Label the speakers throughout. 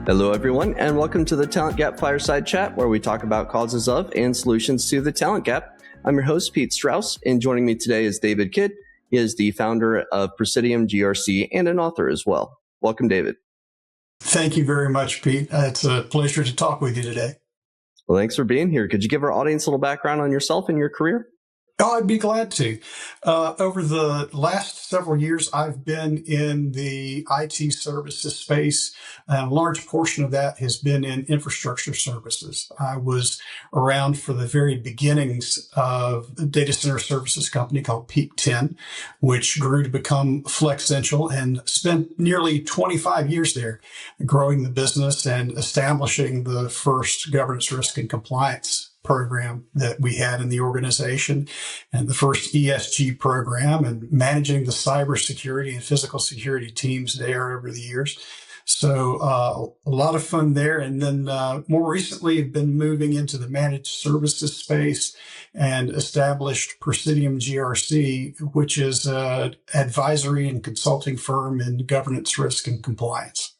Speaker 1: Hello, everyone, and welcome to the Talent Gap Fireside Chat, where we talk about causes of and solutions to the talent gap. I'm your host, Pete Strouse, and joining me today is David Kidd. He is the founder of Presidium GRC and an author as well. Welcome, David.
Speaker 2: Thank you very much, Pete. It's a pleasure to talk with you today.
Speaker 1: Well, thanks for being here. Could you give our audience a little background on yourself and your career?
Speaker 2: Oh, I'd be glad to. Over the last several years, I've been in the IT services space. A large portion of that has been in infrastructure services. I was around for the very beginnings of a data center services company called EP102, which grew to become Flexential, and spent nearly 25 years there growing the business and establishing the first governance, risk, and compliance program that we had in the organization, and the first ESG program, and managing the cybersecurity and physical security teams there over the years. So a lot of fun there. And then more recently, I've been moving into the managed services space and established Presidium GRC, which is an advisory and consulting firm in governance, risk, and compliance.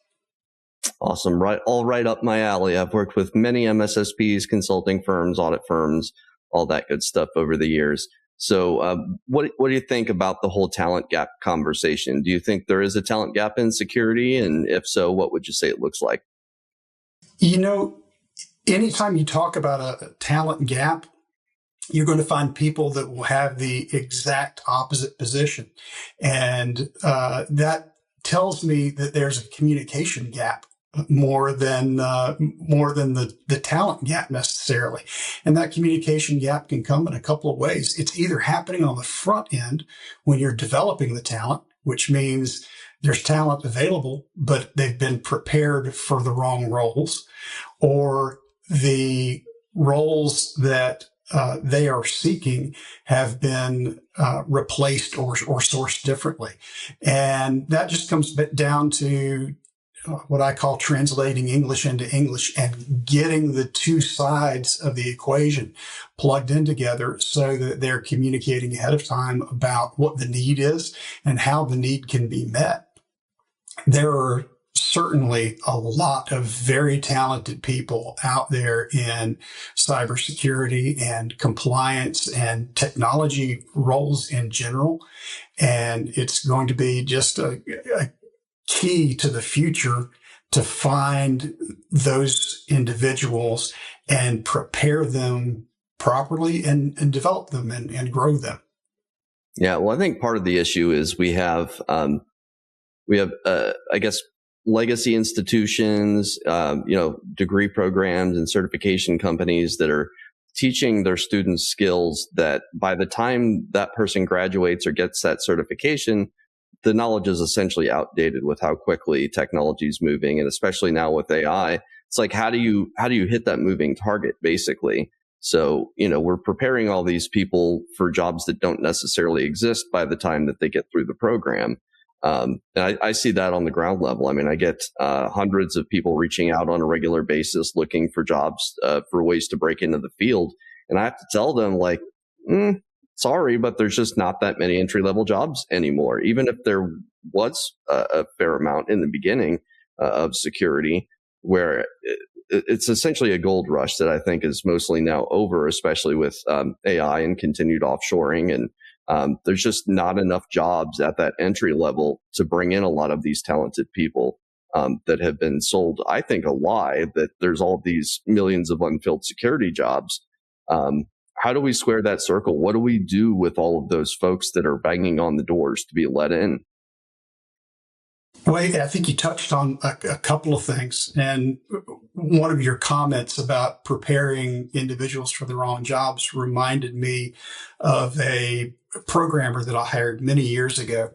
Speaker 1: Awesome. All right up my alley. I've worked with many MSSPs, consulting firms, audit firms, all that good stuff over the years. So what do you think about the whole talent gap conversation? Do you think there is a talent gap in security? And if so, what would you say it looks like?
Speaker 2: You know, anytime you talk about a talent gap, you're going to find people that will have the exact opposite position. And that tells me that there's a communication gap more than the talent gap necessarily. And that communication gap can come in a couple of ways. It's either happening on the front end when you're developing the talent, which means there's talent available, but they've been prepared for the wrong roles, or the roles that they are seeking have been replaced or sourced differently. And that just comes down to what I call translating English into English and getting the two sides of the equation plugged in together so that they're communicating ahead of time about what the need is and how the need can be met. There are certainly a lot of very talented people out there in cybersecurity and compliance and technology roles in general. And it's going to be just a key to the future to find those individuals and prepare them properly and develop them and grow them.
Speaker 1: Yeah, well, I think part of the issue is we have I guess, legacy institutions, degree programs and certification companies that are teaching their students skills that by the time that person graduates or gets that certification, the knowledge is essentially outdated with how quickly technology is moving. And especially now with AI, it's like, how do you hit that moving target, basically? So, we're preparing all these people for jobs that don't necessarily exist by the time that they get through the program. And I see that on the ground level. I mean, I get hundreds of people reaching out on a regular basis looking for jobs, for ways to break into the field. And I have to tell them, like, sorry, but there's just not that many entry-level jobs anymore. Even if there was a fair amount in the beginning of security, where it's essentially a gold rush that I think is mostly now over, especially with AI and continued offshoring. And there's just not enough jobs at that entry level to bring in a lot of these talented people that have been sold, I think, a lie that there's all these millions of unfilled security jobs. How do we square that circle? What do we do with all of those folks that are banging on the doors to be let in?
Speaker 2: Well, I think you touched on a couple of things. And one of your comments about preparing individuals for the wrong jobs reminded me of a programmer that I hired many years ago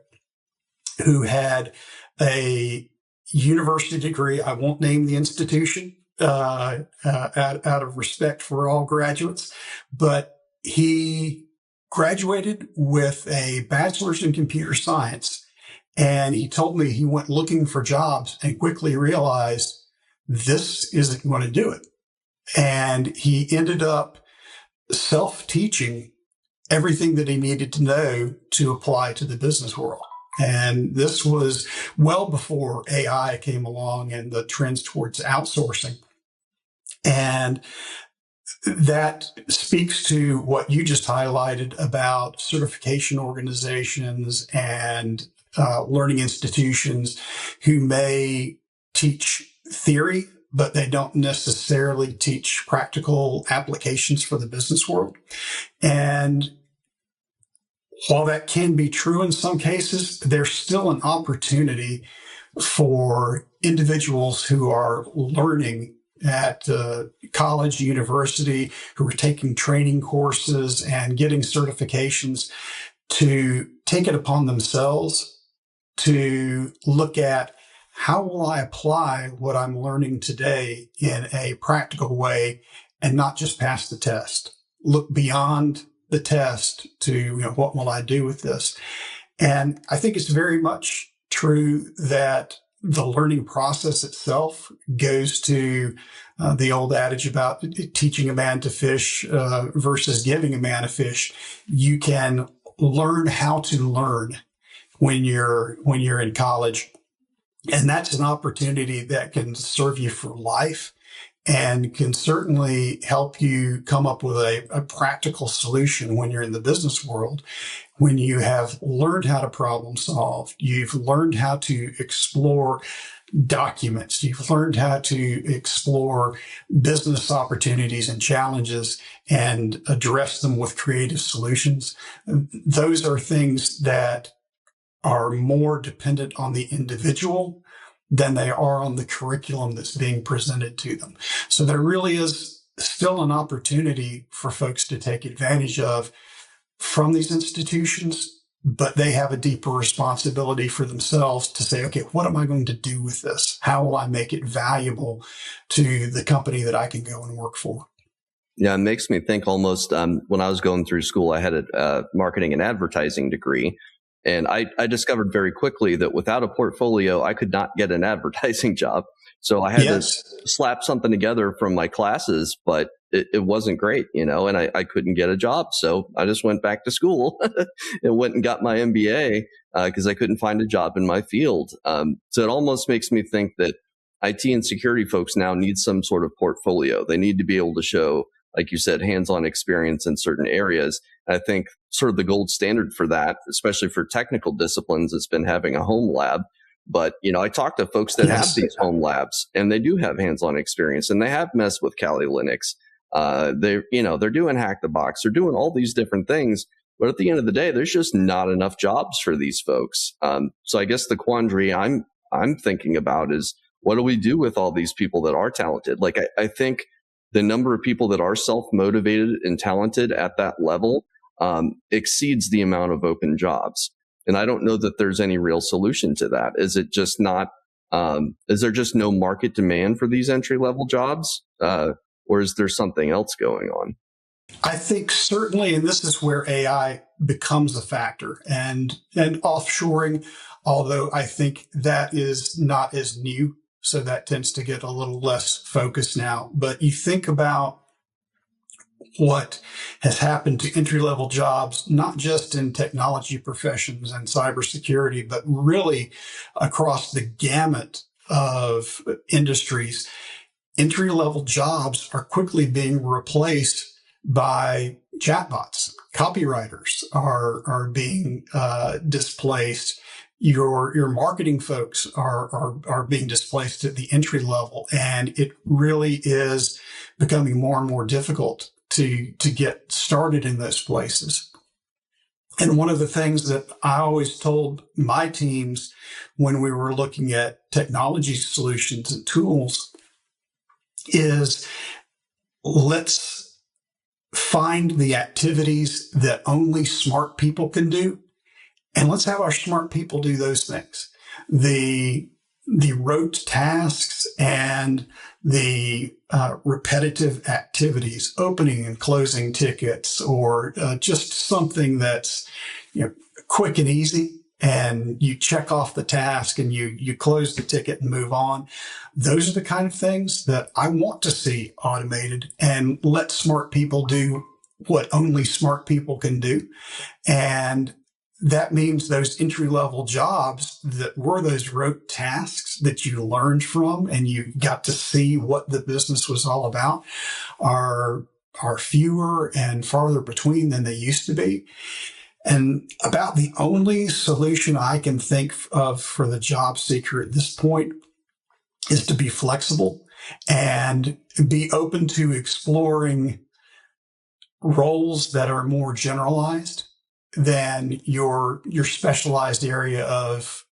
Speaker 2: who had a university degree. I won't name the institution out of respect for all graduates, but he graduated with a bachelor's in computer science. And he told me he went looking for jobs and quickly realized this isn't going to do it. And he ended up self-teaching everything that he needed to know to apply to the business world. And this was well before AI came along and the trends towards outsourcing. And that speaks to what you just highlighted about certification organizations and learning institutions who may teach theory, but they don't necessarily teach practical applications for the business world. And while that can be true in some cases, there's still an opportunity for individuals who are learning at college, university, who are taking training courses and getting certifications to take it upon themselves to look at how will I apply what I'm learning today in a practical way and not just pass the test. Look beyond the test to, what will I do with this? And I think it's very much true that the learning process itself goes to the old adage about teaching a man to fish versus giving a man a fish. You can learn how to learn when you're in college, and that's an opportunity that can serve you for life and can certainly help you come up with a practical solution when you're in the business world. When you have learned how to problem solve, you've learned how to explore documents, you've learned how to explore business opportunities and challenges and address them with creative solutions. Those are things that are more dependent on the individual than they are on the curriculum that's being presented to them. So there really is still an opportunity for folks to take advantage of from these institutions, but they have a deeper responsibility for themselves to say, okay, what am I going to do with this? How will I make it valuable to the company that I can go and work for?
Speaker 1: Yeah, it makes me think almost when I was going through school, I had a marketing and advertising degree. And I discovered very quickly that without a portfolio, I could not get an advertising job. So I had to slap something together from my classes, but it wasn't great, and I couldn't get a job. So I just went back to school and went and got my MBA because I couldn't find a job in my field. So it almost makes me think that IT and security folks now need some sort of portfolio. They need to be able to show, like you said, hands-on experience in certain areas. I think sort of the gold standard for that, especially for technical disciplines, has been having a home lab. But, I talk to folks that have these home labs and they do have hands-on experience and they have messed with Kali Linux. They're doing Hack the Box. They're doing all these different things. But at the end of the day, there's just not enough jobs for these folks. So I guess the quandary I'm thinking about is, what do we do with all these people that are talented? Like, I think the number of people that are self-motivated and talented at that level exceeds the amount of open jobs. And I don't know that there's any real solution to that. Is it just not, is there just no market demand for these entry-level jobs? Or is there something else going on?
Speaker 2: I think certainly, and this is where AI becomes a factor, and offshoring, although I think that is not as new, so that tends to get a little less focused now. But you think about what has happened to entry-level jobs, not just in technology professions and cybersecurity, but really across the gamut of industries. Entry-level jobs are quickly being replaced by chatbots. Copywriters are being displaced. Your marketing folks are being displaced at the entry level, and it really is becoming more and more difficult to get started in those places. And one of the things that I always told my teams when we were looking at technology solutions and tools is, let's find the activities that only smart people can do, and let's have our smart people do those things. The rote tasks and the repetitive activities, opening and closing tickets, or just something that's quick and easy, and you check off the task and you close the ticket and move on. Those are the kind of things that I want to see automated, and let smart people do what only smart people can do. And that means those entry-level jobs that were those rote tasks that you learned from and you got to see what the business was all about are fewer and farther between than they used to be. And about the only solution I can think of for the job seeker at this point is to be flexible and be open to exploring roles that are more generalized than your specialized area of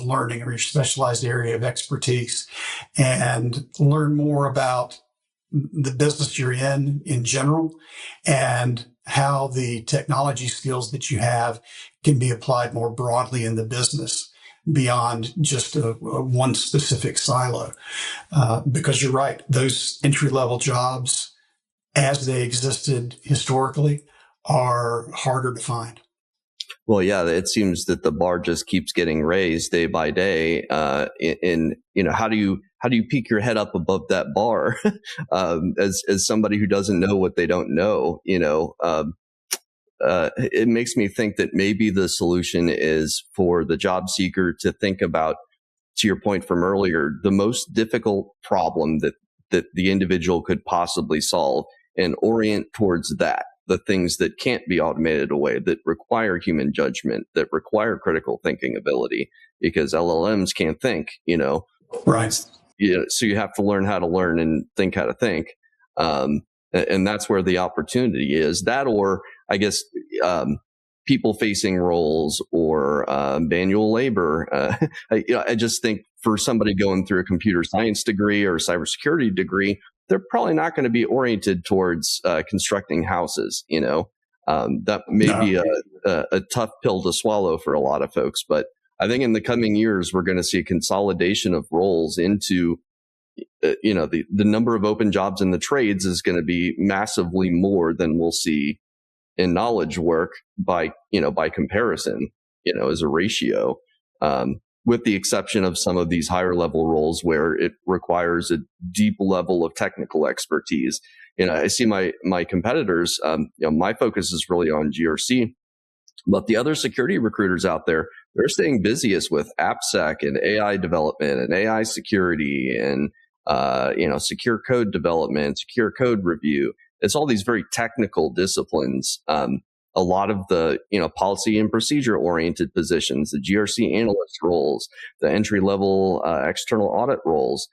Speaker 2: learning or your specialized area of expertise, and learn more about the business you're in general, and how the technology skills that you have can be applied more broadly in the business beyond just a one specific silo. Because you're right, those entry-level jobs, as they existed historically, are harder to find.
Speaker 1: Well, yeah, it seems that the bar just keeps getting raised day by day. In how do you peek your head up above that bar as somebody who doesn't know what they don't know? It makes me think that maybe the solution is for the job seeker to think about, to your point from earlier, the most difficult problem that the individual could possibly solve, and orient towards that. The things that can't be automated away, that require human judgment, that require critical thinking ability, because LLMs can't think,
Speaker 2: Right.
Speaker 1: So you have to learn how to learn and think how to think. And that's where the opportunity is. That, or I guess, people facing roles, or manual labor. I just think for somebody going through a computer science degree or a cybersecurity degree, they're probably not going to be oriented towards constructing houses. That may be a tough pill to swallow for a lot of folks. But I think in the coming years, we're going to see a consolidation of roles into, the number of open jobs in the trades is going to be massively more than we'll see in knowledge work by comparison, as a ratio. With the exception of some of these higher level roles where it requires a deep level of technical expertise. I see my competitors, my focus is really on GRC, but the other security recruiters out there, they're staying busiest with AppSec and AI development and AI security and, secure code development, secure code review. It's all these very technical disciplines. A lot of the, policy and procedure oriented positions, the GRC analyst roles, the entry level external audit roles,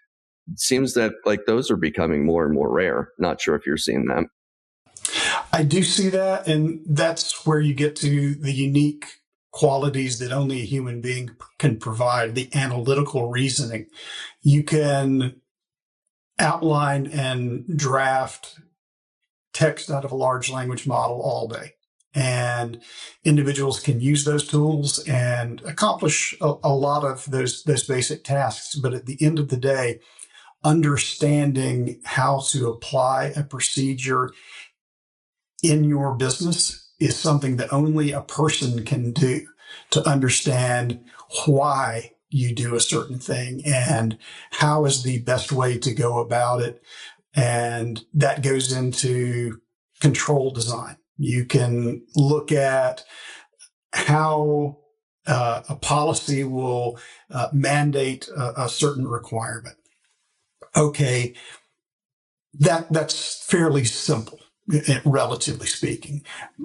Speaker 1: it seems that like those are becoming more and more rare. Not sure if you're seeing that.
Speaker 2: I do see that. And that's where you get to the unique qualities that only a human being can provide, the analytical reasoning. You can outline and draft text out of a large language model all day. And individuals can use those tools and accomplish a lot of those basic tasks. But at the end of the day, understanding how to apply a procedure in your business is something that only a person can do, to understand why you do a certain thing and how is the best way to go about it. And that goes into control design. You can look at how a policy will mandate a certain requirement. Okay, that's fairly simple, relatively speaking.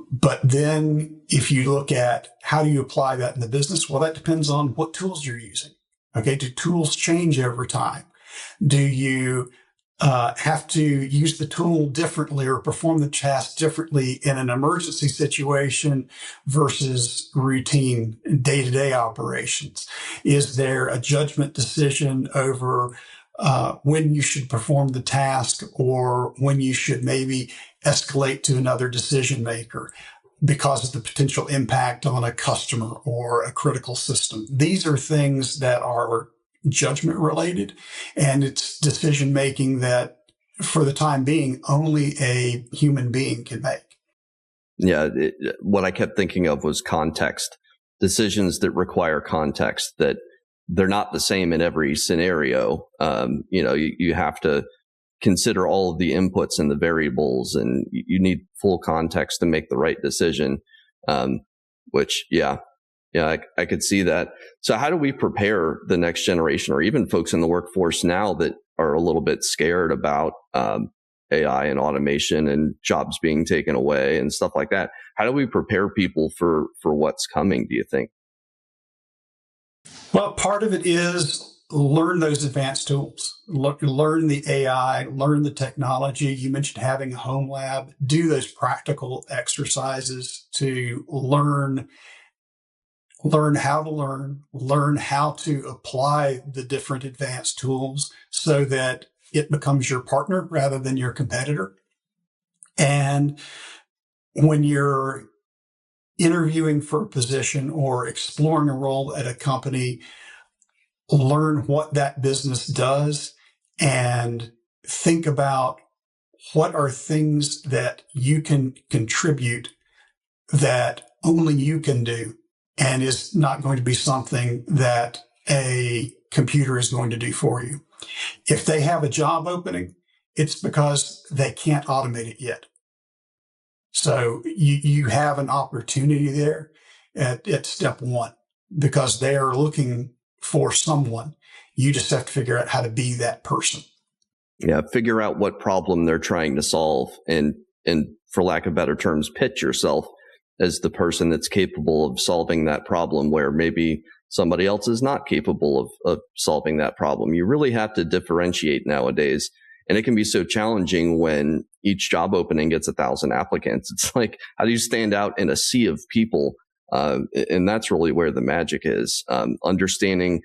Speaker 2: But then if you look at how do you apply that in the business, well, that depends on what tools you're using. Okay, do tools change over time? Do you have to use the tool differently or perform the task differently in an emergency situation versus routine day-to-day operations? Is there a judgment decision over when you should perform the task or when you should maybe escalate to another decision maker because of the potential impact on a customer or a critical system? These are things that are judgment related, and it's decision making that for the time being only a human being can make.
Speaker 1: Yeah, what I kept thinking of was context. Decisions that require context, that they're not the same in every scenario. You have to consider all of the inputs and the variables, and you need full context to make the right decision. Which, yeah, Yeah, I could see that. So how do we prepare the next generation, or even folks in the workforce now that are a little bit scared about AI and automation and jobs being taken away and stuff like that? How do we prepare people for what's coming, do you think?
Speaker 2: Well, part of it is learn those advanced tools, learn the AI, learn the technology. You mentioned having a home lab, do those practical exercises to learn how to learn how to apply the different advanced tools so that it becomes your partner rather than your competitor. And when you're interviewing for a position or exploring a role at a company, learn what that business does and think about what are things that you can contribute that only you can do and is not going to be something that a computer is going to do for you. If they have a job opening, it's because they can't automate it yet. So you have an opportunity there at step one because they are looking for someone. You just have to figure out how to be that person.
Speaker 1: Yeah, figure out what problem they're trying to solve, and for lack of better terms, pitch yourself as the person that's capable of solving that problem where maybe somebody else is not capable of solving that problem. You really have to differentiate nowadays. And it can be so challenging when each job opening gets 1,000 applicants. It's like, how do you stand out in a sea of people? And that's really where the magic is. Understanding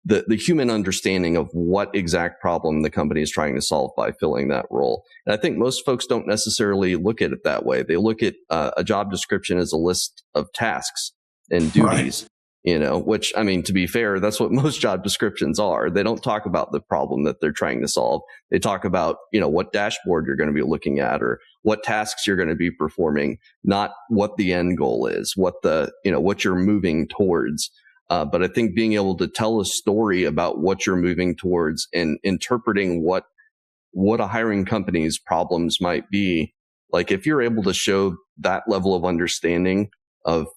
Speaker 1: the human understanding of what exact problem the company is trying to solve by filling that role. And I think most folks don't necessarily look at it that way. They look at a job description as a list of tasks and duties, right. Which, I mean, to be fair, that's what most job descriptions are. They don't talk about the problem that they're trying to solve. They talk about, what dashboard you're going to be looking at or what tasks you're going to be performing, not what the end goal is, what you're moving towards. But I think being able to tell a story about what you're moving towards and interpreting what a hiring company's problems might be, like if you're able to show that level of understanding of,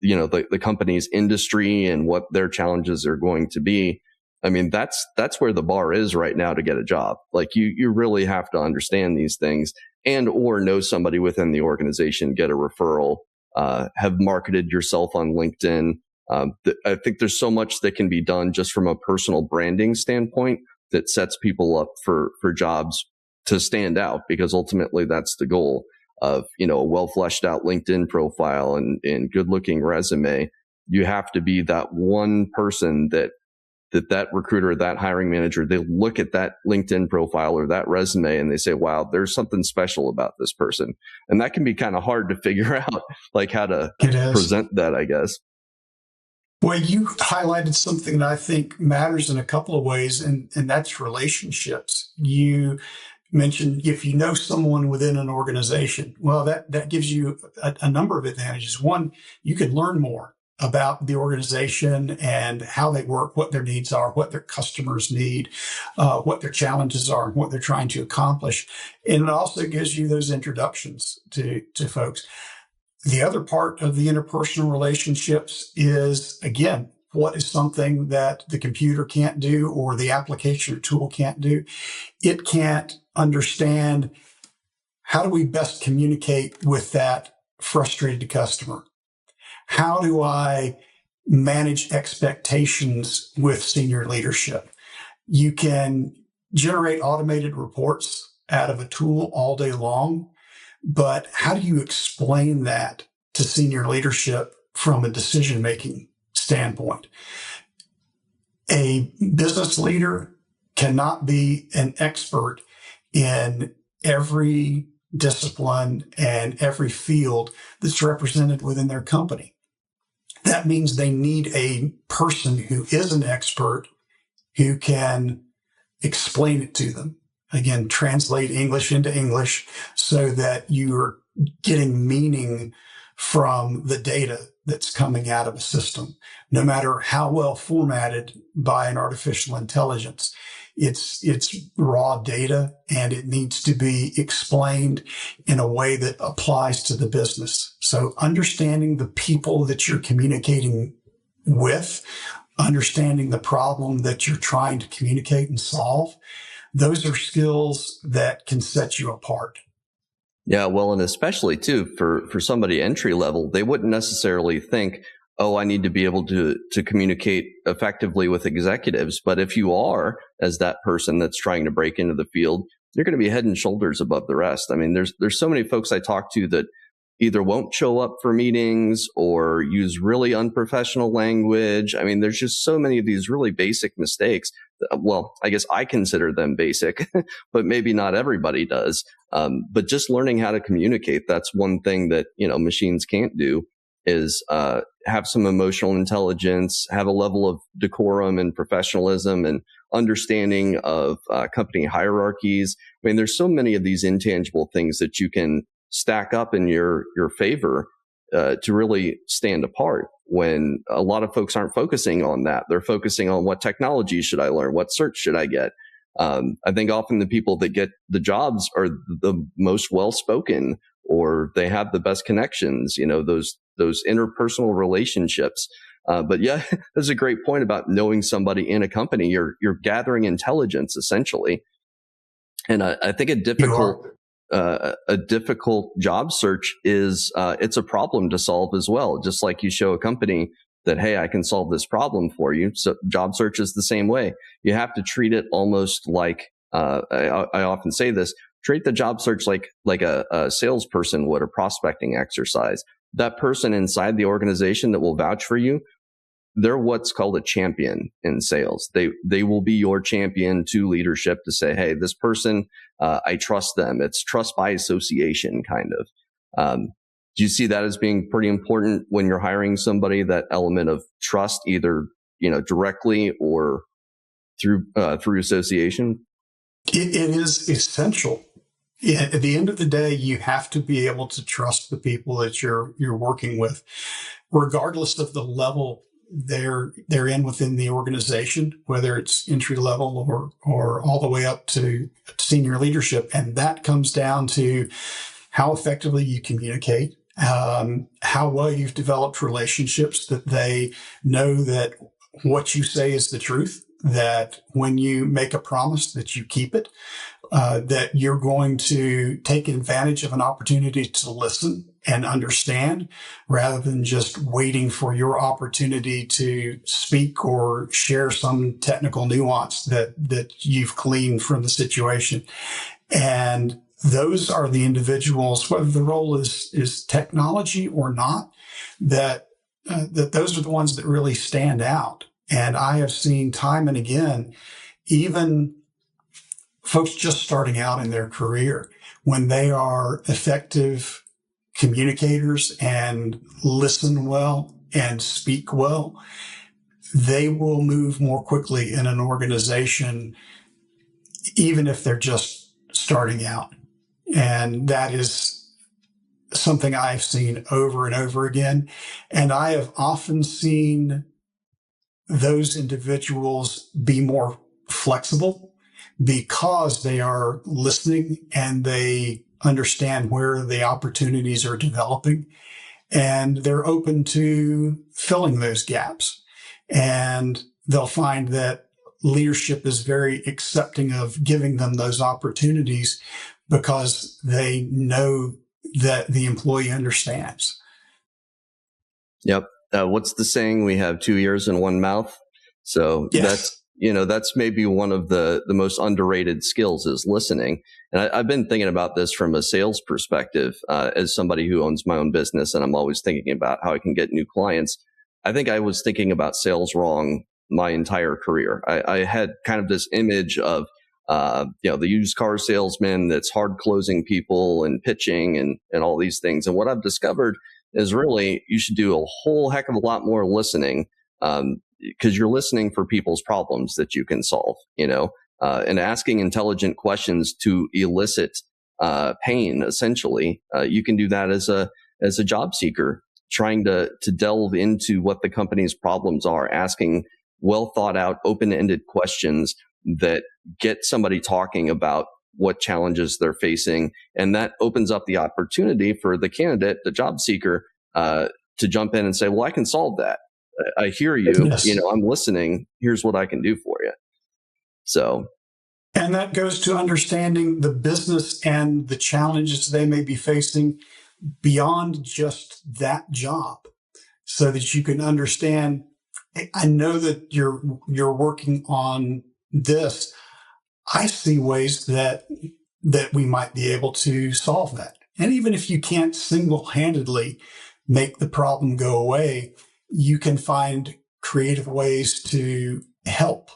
Speaker 1: the company's industry and what their challenges are going to be, I mean, that's where the bar is right now to get a job. Like you really have to understand these things and or know somebody within the organization, get a referral, have marketed yourself on LinkedIn. I think there's so much that can be done just from a personal branding standpoint that sets people up for jobs to stand out, because ultimately that's the goal of, a well fleshed out LinkedIn profile and good looking resume. You have to be that one person that recruiter, that hiring manager, they look at that LinkedIn profile or that resume and they say, wow, there's something special about this person. And that can be kind of hard to figure out, like how to present that, I guess.
Speaker 2: Well, you highlighted something that I think matters in a couple of ways, and that's relationships. You mentioned if you know someone within an organization, well, that gives you a number of advantages. One, you can learn more about the organization and how they work, what their needs are, what their customers need, what their challenges are, and what they're trying to accomplish. And it also gives you those introductions to folks. The other part of the interpersonal relationships is, again, what is something that the computer can't do or the application or tool can't do? It can't understand how do we best communicate with that frustrated customer? How do I manage expectations with senior leadership? You can generate automated reports out of a tool all day long. But how do you explain that to senior leadership from a decision-making standpoint? A business leader cannot be an expert in every discipline and every field that's represented within their company. That means they need a person who is an expert who can explain it to them. Again, translate English into English so that you're getting meaning from the data that's coming out of a system, no matter how well formatted by an artificial intelligence. It's raw data, and it needs to be explained in a way that applies to the business. So understanding the people that you're communicating with, understanding the problem that you're trying to communicate and solve. Those are skills that can set you apart.
Speaker 1: Yeah, well, and especially too for somebody entry level, they wouldn't necessarily think, oh, I need to be able to communicate effectively with executives. But if you are, as that person that's trying to break into the field, you're going to be head and shoulders above the rest. I mean, there's so many folks I talk to that either won't show up for meetings or use really unprofessional language. I mean, there's just so many of these really basic mistakes. Well, I guess I consider them basic, but maybe not everybody does. But just learning how to communicate, that's one thing that, machines can't do, is have some emotional intelligence, have a level of decorum and professionalism and understanding of company hierarchies. I mean, there's so many of these intangible things that you can stack up in your favor to really stand apart, when a lot of folks aren't focusing on that. They're focusing on what technology should I learn? What search should I get? I think often the people that get the jobs are the most well-spoken, or they have the best connections, those interpersonal relationships. But yeah, that's a great point about knowing somebody in a company. You're gathering intelligence essentially. And I think a difficult job search is it's a problem to solve as well. Just like you show a company that, hey, I can solve this problem for you. So job search is the same way. You have to treat it almost like, I often say this, treat the job search like a salesperson would, a prospecting exercise. That person inside the organization that will vouch for you, they're what's called a champion in sales. They will be your champion to leadership to say, hey, this person, I trust them. It's trust by association kind of. Do you see that as being pretty important when you're hiring somebody, that element of trust, either, directly or through association?
Speaker 2: It is essential. At the end of the day, you have to be able to trust the people that you're working with, regardless of the level they're in within the organization, whether it's entry level or all the way up to senior leadership. And that comes down to how effectively you communicate, how well you've developed relationships, that they know that what you say is the truth, that when you make a promise that you keep it, that you're going to take advantage of an opportunity to listen and understand, rather than just waiting for your opportunity to speak or share some technical nuance that you've gleaned from the situation. And those are the individuals, whether the role is technology or not, that those are the ones that really stand out. And I have seen time and again, even folks just starting out in their career, when they are effective communicators and listen well and speak well, they will move more quickly in an organization, even if they're just starting out. And that is something I've seen over and over again. And I have often seen those individuals be more flexible because they are listening and they understand where the opportunities are developing, and they're open to filling those gaps. And they'll find that leadership is very accepting of giving them those opportunities because they know that the employee understands.
Speaker 1: Yep. What's the saying? We have 2 ears and one mouth. So
Speaker 2: yes.
Speaker 1: That's maybe one of the most underrated skills, is listening. And I've been thinking about this from a sales perspective, as somebody who owns my own business, and I'm always thinking about how I can get new clients. I think I was thinking about sales wrong my entire career. I had kind of this image of, the used car salesman that's hard closing people and pitching and all these things. And what I've discovered is really you should do a whole heck of a lot more listening, because you're listening for people's problems that you can solve, and asking intelligent questions to elicit pain. Essentially, you can do that as a job seeker, trying to delve into what the company's problems are, asking well thought out, open-ended questions that get somebody talking about what challenges they're facing. And that opens up the opportunity for the candidate, the job seeker, to jump in and say, well, I can solve that. I hear you.
Speaker 2: Yes.
Speaker 1: I'm listening. Here's what I can do for you. So,
Speaker 2: and that goes to understanding the business and the challenges they may be facing beyond just that job, so that you can understand, I know that you're working on this. I see ways that we might be able to solve that. And even if you can't single-handedly make the problem go away, you can find creative ways to help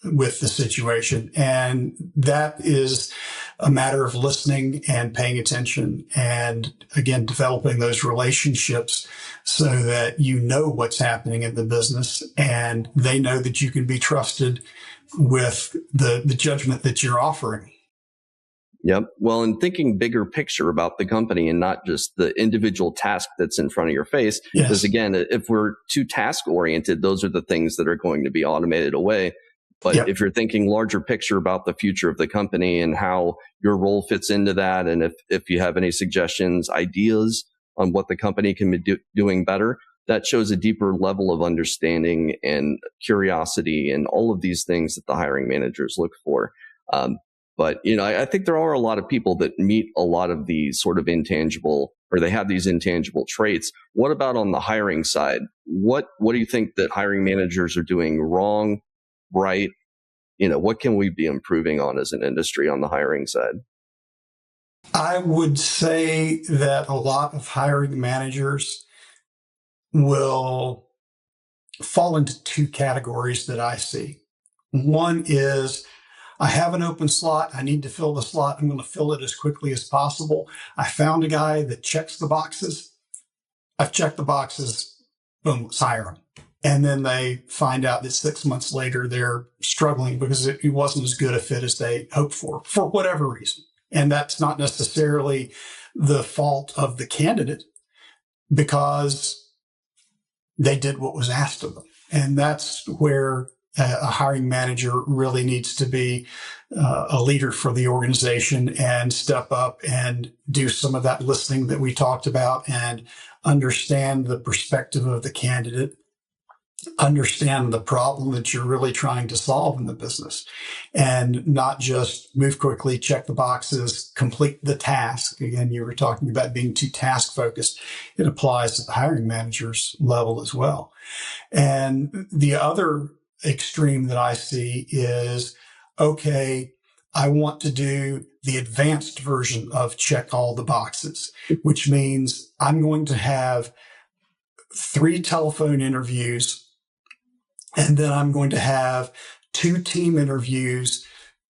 Speaker 2: with the situation. And that is a matter of listening and paying attention, and again, developing those relationships so that you know what's happening in the business and they know that you can be trusted with the judgment that you're offering.
Speaker 1: yep. Well, and thinking bigger picture about the company and not just the individual task that's in front of your face.
Speaker 2: Yes.
Speaker 1: Because again, if we're too task oriented, those are the things that are going to be automated away. But
Speaker 2: Yep.
Speaker 1: if you're thinking larger picture about the future of the company and how your role fits into that, and if you have any suggestions, ideas on what the company can be doing better, that shows a deeper level of understanding and curiosity and all of these things that the hiring managers look for. But I think there are a lot of people that meet a lot of these sort of intangible, or they have these intangible traits. What about on the hiring side? What do you think that hiring managers are doing wrong, right? What can we be improving on as an industry on the hiring side?
Speaker 2: I would say that a lot of hiring managers will fall into two categories that I see. One is, I have an open slot. I need to fill the slot. I'm going to fill it as quickly as possible. I found a guy that checks the boxes. I've checked the boxes. Boom, let's hire him. And then they find out that 6 months later, they're struggling because it wasn't as good a fit as they hoped for whatever reason. And that's not necessarily the fault of the candidate, because they did what was asked of them. And that's where a hiring manager really needs to be a leader for the organization and step up and do some of that listening that we talked about, and understand the perspective of the candidate, understand the problem that you're really trying to solve in the business, and not just move quickly, check the boxes, complete the task. Again, you were talking about being too task focused. It applies at the hiring manager's level as well. And the other extreme that I see is, okay, I want to do the advanced version of check all the boxes, which means I'm going to have 3 telephone interviews, and then I'm going to have 2 team interviews,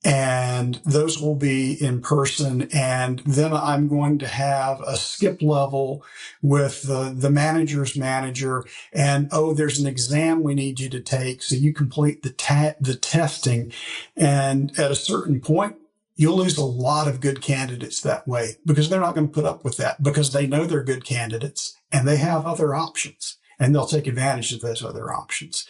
Speaker 2: and those will be in person. And then I'm going to have a skip level with the manager's manager. And, oh, there's an exam we need you to take, so you complete the testing. And at a certain point, you'll lose a lot of good candidates that way, because they're not going to put up with that, because they know they're good candidates and they have other options, and they'll take advantage of those other options.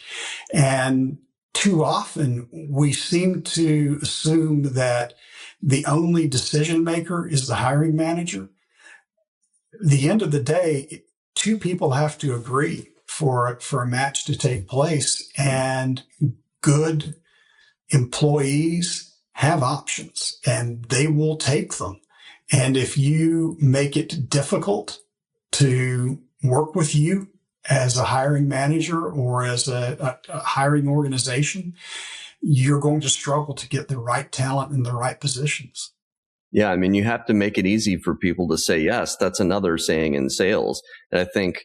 Speaker 2: And too often we seem to assume that the only decision maker is the hiring manager. At the end of the day, 2 people have to agree for a match to take place, and good employees have options and they will take them. And if you make it difficult to work with you as a hiring manager or as a hiring organization, you're going to struggle to get the right talent in the right positions.
Speaker 1: Yeah, I mean, you have to make it easy for people to say yes. That's another saying in sales. And I think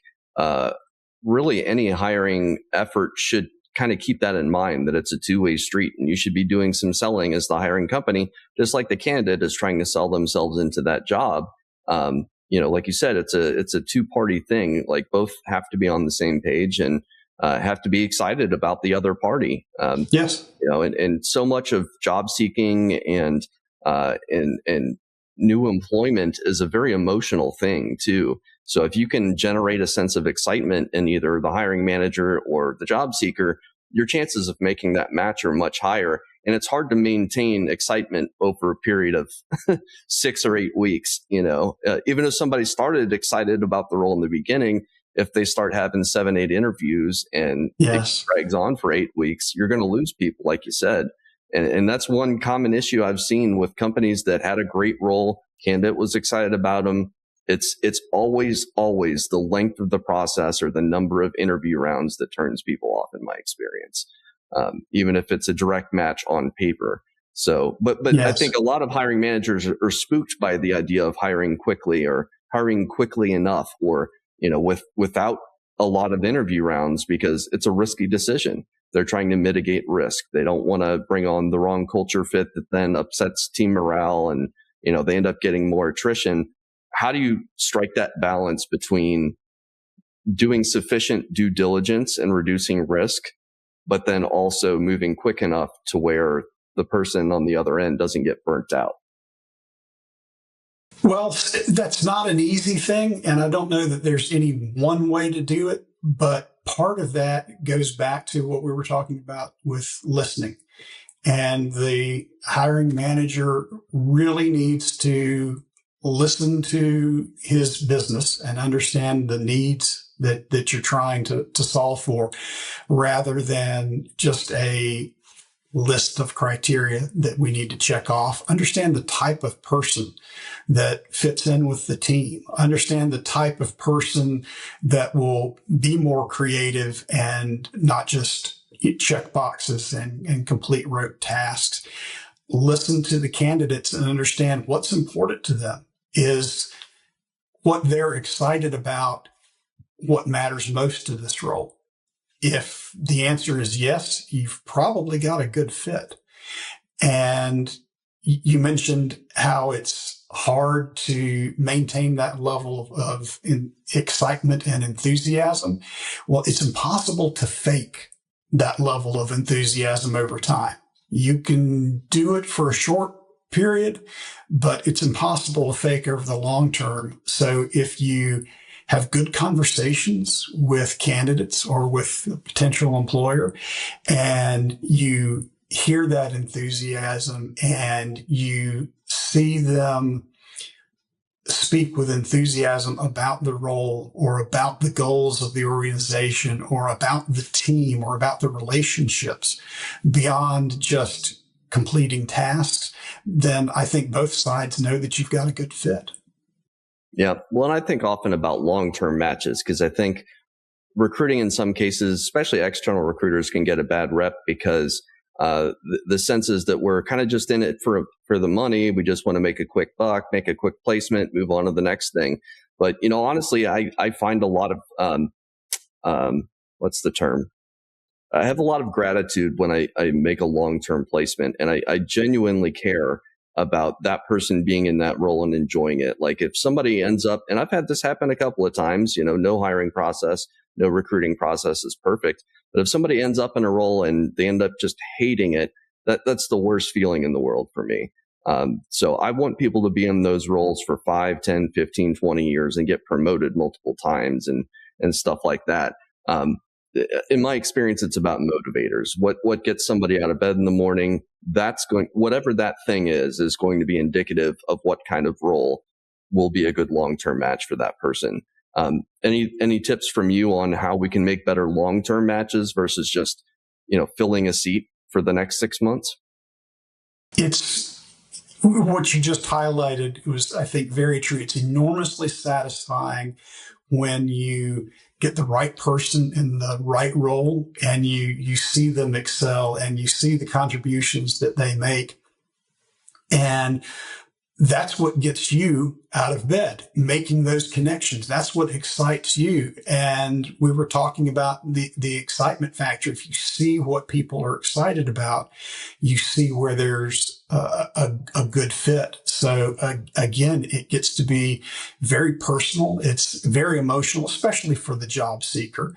Speaker 1: really any hiring effort should kind of keep that in mind, that it's a two-way street, and you should be doing some selling as the hiring company, just like the candidate is trying to sell themselves into that job. Like you said, it's a two-party thing. Like, both have to be on the same page and have to be excited about the other party.
Speaker 2: Yes.
Speaker 1: And so much of job seeking and new employment is a very emotional thing too. So if you can generate a sense of excitement in either the hiring manager or the job seeker, your chances of making that match are much higher. And it's hard to maintain excitement over a period of 6 or 8 weeks. Even if somebody started excited about the role in the beginning, if they start having 7, 8 interviews and
Speaker 2: Yes.
Speaker 1: it drags on for 8 weeks, you're going to lose people, like you said. And that's one common issue I've seen with companies that had a great role. Candidate was excited about them. It's always the length of the process or the number of interview rounds that turns people off, in my experience, even if it's a direct match on paper. So, but yes. I think a lot of hiring managers are spooked by the idea of hiring quickly or hiring quickly enough, or, without a lot of interview rounds, because it's a risky decision. They're trying to mitigate risk. They don't want to bring on the wrong culture fit that then upsets team morale, and, they end up getting more attrition. How do you strike that balance between doing sufficient due diligence and reducing risk, but then also moving quick enough to where the person on the other end doesn't get burnt out?
Speaker 2: Well, that's not an easy thing, and I don't know that there's any one way to do it, but part of that goes back to what we were talking about with listening. And the hiring manager really needs to listen to his business and understand the needs that you're trying to solve for, rather than just a list of criteria that we need to check off. Understand the type of person that fits in with the team. Understand the type of person that will be more creative and not just check boxes and complete rote tasks. Listen to the candidates and understand what's important to them. Is what they're excited about what matters most to this role? If the answer is yes, you've probably got a good fit. And you mentioned how it's hard to maintain that level of excitement and enthusiasm. Well, it's impossible to fake that level of enthusiasm over time. You can do it for a short period, but it's impossible to fake over the long term. So if you have good conversations with candidates or with a potential employer, and you hear that enthusiasm and you see them speak with enthusiasm about the role or about the goals of the organization or about the team or about the relationships beyond just completing tasks, then I think both sides know that you've got a good fit.
Speaker 1: Yeah. Well, and I think often about long-term matches, because I think recruiting in some cases, especially external recruiters, can get a bad rep because the sense is that we're kind of just in it for the money. We just want to make a quick buck, make a quick placement, move on to the next thing. But, honestly, I find a lot of, what's the term? I have a lot of gratitude when I make a long-term placement, and I genuinely care about that person being in that role and enjoying it. Like if somebody ends up, and I've had this happen a couple of times, no hiring process, no recruiting process is perfect. But if somebody ends up in a role and they end up just hating it, that's the worst feeling in the world for me. So I want people to be in those roles for 5, 10, 15, 20 years and get promoted multiple times and stuff like that. In my experience, it's about motivators. What gets somebody out of bed in the morning, whatever that thing is going to be indicative of what kind of role will be a good long-term match for that person. Any tips from you on how we can make better long-term matches versus just, filling a seat for the next 6 months?
Speaker 2: It's what you just highlighted. It was, I think, very true. It's enormously satisfying when you get the right person in the right role and you see them excel and you see the contributions that they make. And that's what gets you out of bed, making those connections. That's what excites you. And we were talking about the excitement factor. If you see what people are excited about, you see where there's a good fit. So again, it gets to be very personal. It's very emotional, especially for the job seeker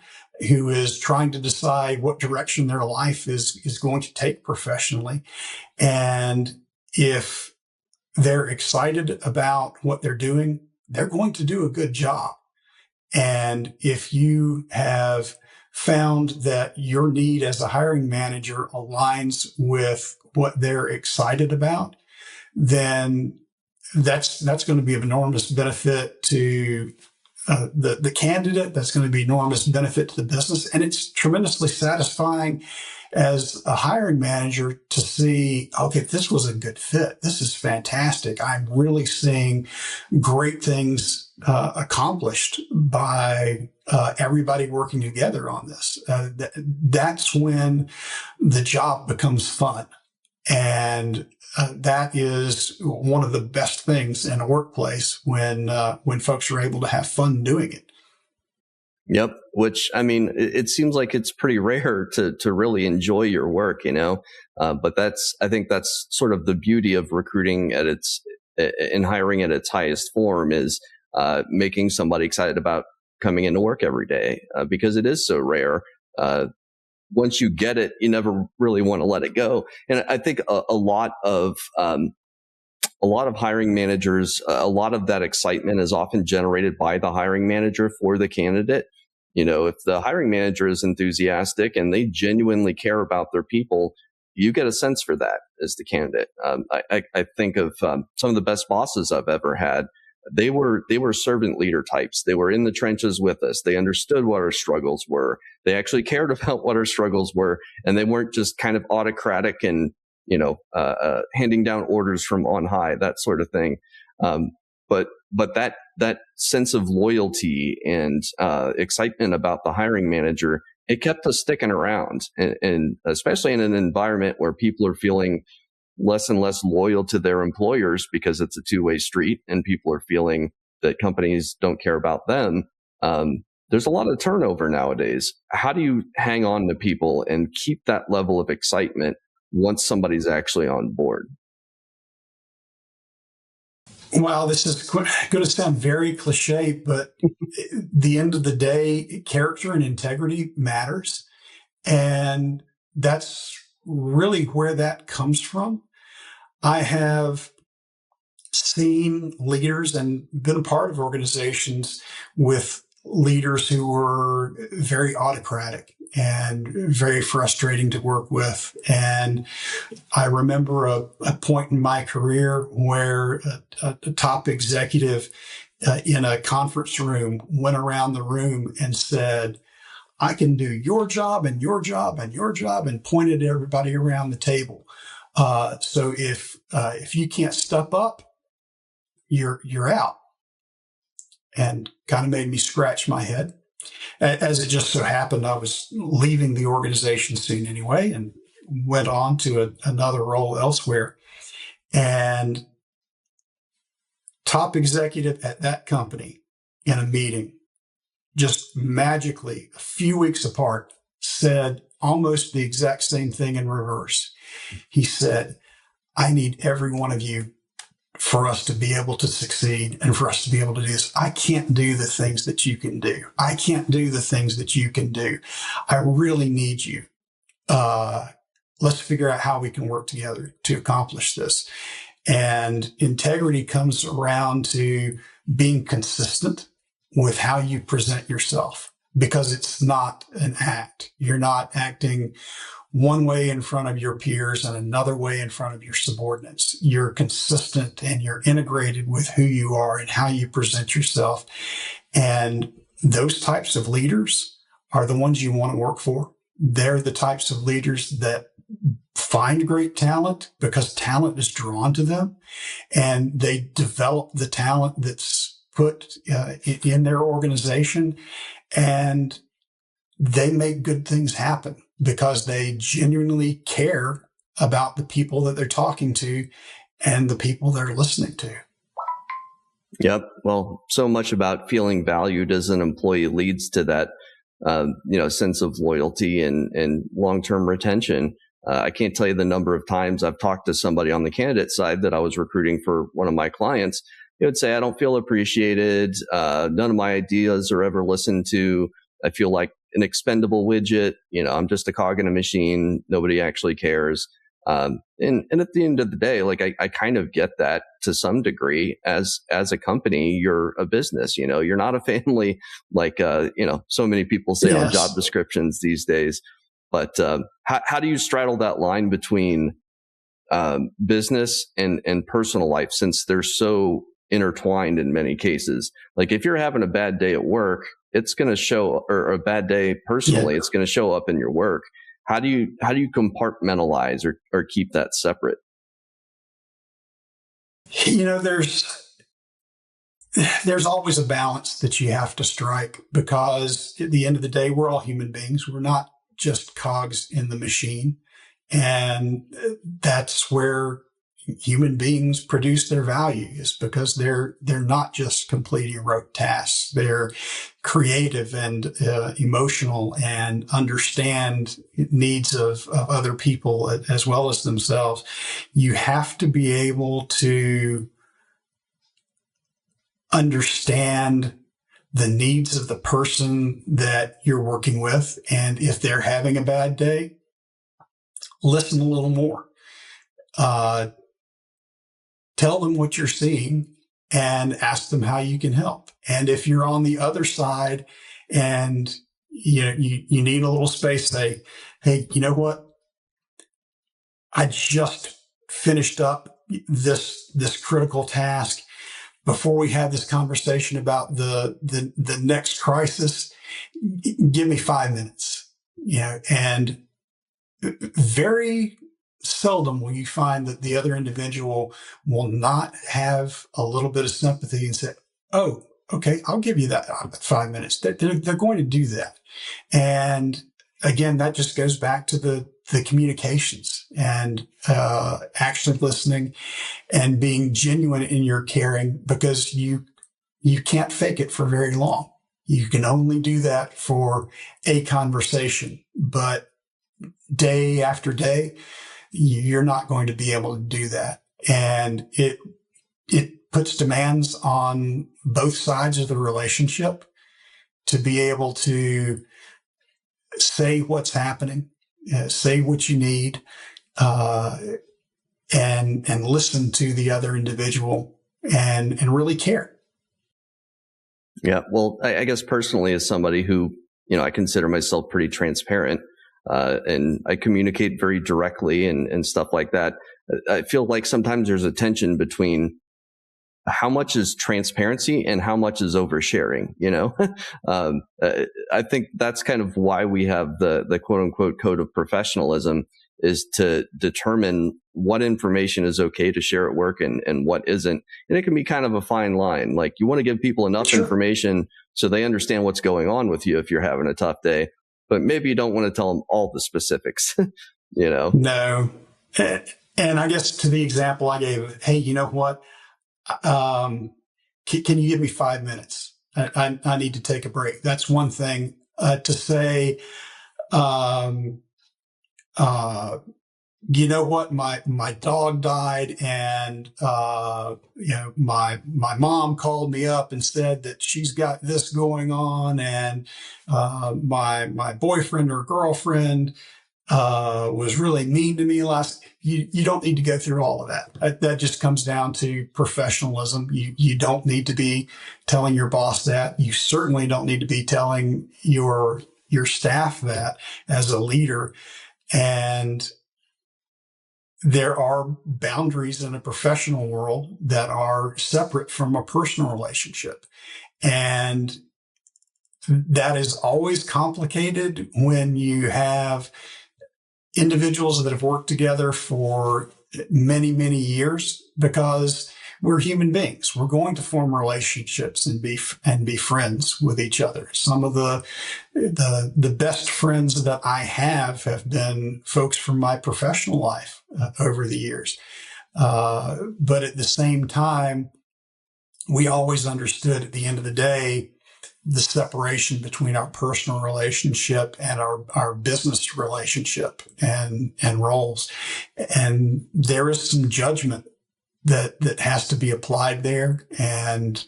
Speaker 2: who is trying to decide what direction their life is going to take professionally. And if they're excited about what they're doing, they're going to do a good job. And if you have found that your need as a hiring manager aligns with what they're excited about, then that's going to be of enormous benefit to the candidate. That's going to be enormous benefit to the business, and it's tremendously satisfying as a hiring manager to see, okay, this was a good fit. This is fantastic. I'm really seeing great things accomplished by everybody working together on this. That's when the job becomes fun. And that is one of the best things in a workplace when folks are able to have fun doing it.
Speaker 1: Yep. Which, I mean, it seems like it's pretty rare to really enjoy your work, but I think that's sort of the beauty of recruiting in hiring at its highest form is making somebody excited about coming into work every day, because it is so rare. Once you get it, you never really want to let it go. And I think a lot of hiring managers, a lot of that excitement is often generated by the hiring manager for the candidate. If the hiring manager is enthusiastic and they genuinely care about their people, you get a sense for that as the candidate. I think of some of the best bosses I've ever had. They were servant leader types. They were in the trenches with us. They understood what our struggles were. They actually cared about what our struggles were, and they weren't just kind of autocratic and handing down orders from on high, that sort of thing. But that sense of loyalty and excitement about the hiring manager, it kept us sticking around, and especially in an environment where people are feeling less and less loyal to their employers because it's a two-way street, and people are feeling that companies don't care about them. There's a lot of turnover nowadays. How do you hang on to people and keep that level of excitement once somebody's actually on board?
Speaker 2: Well, this is going to sound very cliche, but at the end of the day, character and integrity matters. And that's really where that comes from. I have seen leaders and been a part of organizations with leaders who were very autocratic and very frustrating to work with. And I remember a point in my career where a top executive in a conference room went around the room and said, I can do your job and your job and your job, and pointed at everybody around the table. So if you can't step up, you're out. And kind of made me scratch my head. As it just so happened, I was leaving the organization soon anyway, and went on to another role elsewhere. And top executive at that company in a meeting, just magically, a few weeks apart, said almost the exact same thing in reverse. He said, I need every one of you for us to be able to succeed and for us to be able to do this. I can't do the things that you can do. I can't do the things that you can do. I really need you. Let's figure out how we can work together to accomplish this. And integrity comes around to being consistent with how you present yourself, because it's not an act. You're not acting one way in front of your peers and another way in front of your subordinates. You're consistent and you're integrated with who you are and how you present yourself. And those types of leaders are the ones you want to work for. They're the types of leaders that find great talent because talent is drawn to them, and they develop the talent that's put in their organization, and they make good things happen because they genuinely care about the people that they're talking to and the people they're listening to.
Speaker 1: Yep. Well, so much about feeling valued as an employee leads to that, sense of loyalty and long-term retention. I can't tell you the number of times I've talked to somebody on the candidate side that I was recruiting for one of my clients. They would say, I don't feel appreciated. None of my ideas are ever listened to. I feel like an expendable widget. I'm just a cog in a machine. Nobody actually cares. And at the end of the day, like I kind of get that to some degree. As a company, you're a business. You're not a family like so many people say on job descriptions these days. But how do you straddle that line between business and personal life, since they're so intertwined in many cases. Like if you're having a bad day at work, it's going to show, or a bad day personally, it's going to show up in your work. How do you compartmentalize or keep that separate?
Speaker 2: There's always a balance that you have to strike, because at the end of the day, we're all human beings. We're not just cogs in the machine. And that's where human beings produce their value, is because they're not just completing rote tasks. They're creative and emotional and understand needs of other people as well as themselves. You have to be able to understand the needs of the person that you're working with. And if they're having a bad day, listen a little more. Tell them what you're seeing and ask them how you can help. And if you're on the other side and you need a little space, say, hey, you know what? I just finished up this critical task. Before we have this conversation about the next crisis, give me 5 minutes. And very seldom will you find that the other individual will not have a little bit of sympathy and say, oh, okay, I'll give you that 5 minutes. They're going to do that. And again, that just goes back to the communications and actually listening and being genuine in your caring, because you can't fake it for very long. You can only do that for a conversation, but day after day, you're not going to be able to do that. And it puts demands on both sides of the relationship to be able to say what's happening, say what you need, and listen to the other individual and really care.
Speaker 1: Yeah. Well, I guess personally, as somebody who, I consider myself pretty transparent, and I communicate very directly and stuff like that. I feel like sometimes there's a tension between how much is transparency and how much is oversharing, I think that's kind of why we have the quote unquote code of professionalism, is to determine what information is okay to share at work and what isn't. And it can be kind of a fine line. Like you want to give people enough information so they understand what's going on with you if you're having a tough day, but maybe you don't want to tell them all the specifics,
Speaker 2: No. And I guess to the example I gave, hey, you know what? Can you give me 5 minutes? I need to take a break. That's one thing. To say, you know what? My dog died, and my mom called me up and said that she's got this going on, and my boyfriend or girlfriend was really mean to me last. You don't need to go through all of that. That just comes down to professionalism. You don't need to be telling your boss that. You certainly don't need to be telling your staff that as a leader. And there are boundaries in a professional world that are separate from a personal relationship. And that is always complicated when you have individuals that have worked together for many, many years, because we're human beings. We're going to form relationships and be friends with each other. Some of the best friends that I have been folks from my professional life over the years. But at the same time, we always understood at the end of the day the separation between our personal relationship and our business relationship and roles. And there is some judgment that has to be applied there. And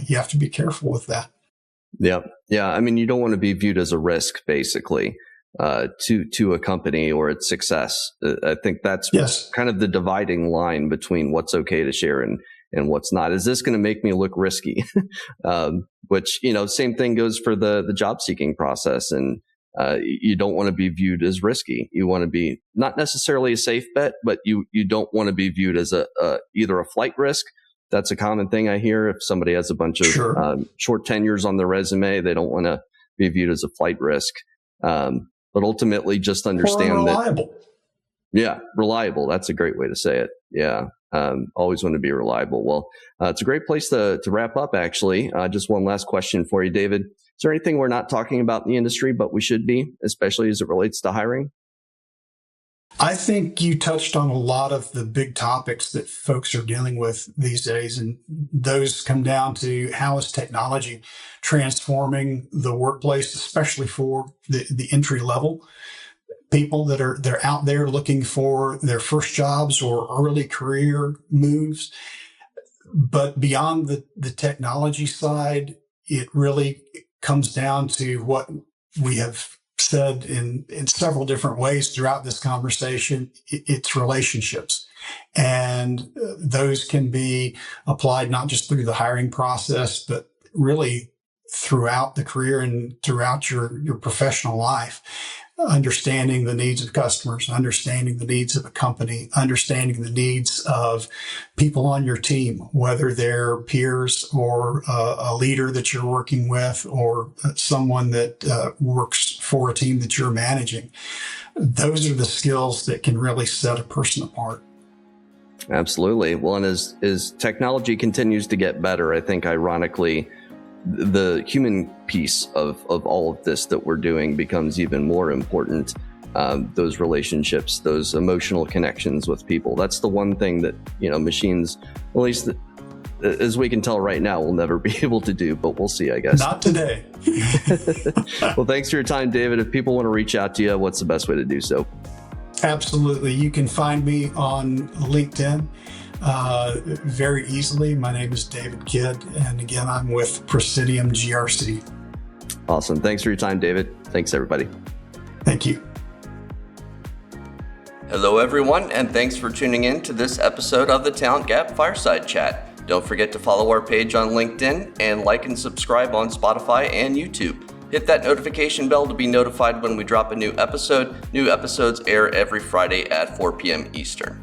Speaker 2: you have to be careful with that.
Speaker 1: Yeah. Yeah. I mean, you don't want to be viewed as a risk, basically, to a company or its success. I think that's kind of the dividing line between what's okay to share and what's not. Is this going to make me look risky? Which, same thing goes for the job seeking process. And you don't want to be viewed as risky. You want to be not necessarily a safe bet, but you don't want to be viewed as either a flight risk That's a common thing I hear. If somebody has a bunch of short tenures on their resume, they don't want to be viewed as a flight risk. But ultimately, just understand that. Yeah, reliable. That's a great way to say it. Yeah, always want to be reliable. Well, it's a great place to wrap up, actually. Just one last question for you, David. Is there anything we're not talking about in the industry, but we should be, especially as it relates to hiring?
Speaker 2: I think you touched on a lot of the big topics that folks are dealing with these days, and those come down to how is technology transforming the workplace, especially for the entry level people that they're out there looking for their first jobs or early career moves. But beyond the technology side, it really comes down to what we have said in several different ways throughout this conversation. It's relationships. And those can be applied not just through the hiring process, but really throughout the career and throughout your professional life. Understanding the needs of customers, understanding the needs of a company, understanding the needs of people on your team, whether they're peers or a leader that you're working with or someone that works for a team that you're managing. Those are the skills that can really set a person apart. Absolutely. Well, and as technology continues to get better, I think ironically, the human piece of all of this that we're doing becomes even more important. Those relationships, those emotional connections with people. That's the one thing that, machines, at least as we can tell right now, will never be able to do, but we'll see, I guess. Not today. Well, thanks for your time, David. If people want to reach out to you, what's the best way to do so? Absolutely. You can find me on LinkedIn. Very easily. My name is David Kidd, and again, I'm with Presidium GRC. Awesome. Thanks for your time, David. Thanks, everybody. Thank you.
Speaker 1: Hello, everyone, and thanks for tuning in to this episode of the Talent Gap Fireside Chat. Don't forget to follow our page on LinkedIn and like and subscribe on Spotify and YouTube. Hit that notification bell to be notified when we drop a new episode. New episodes air every Friday at 4 p.m. Eastern.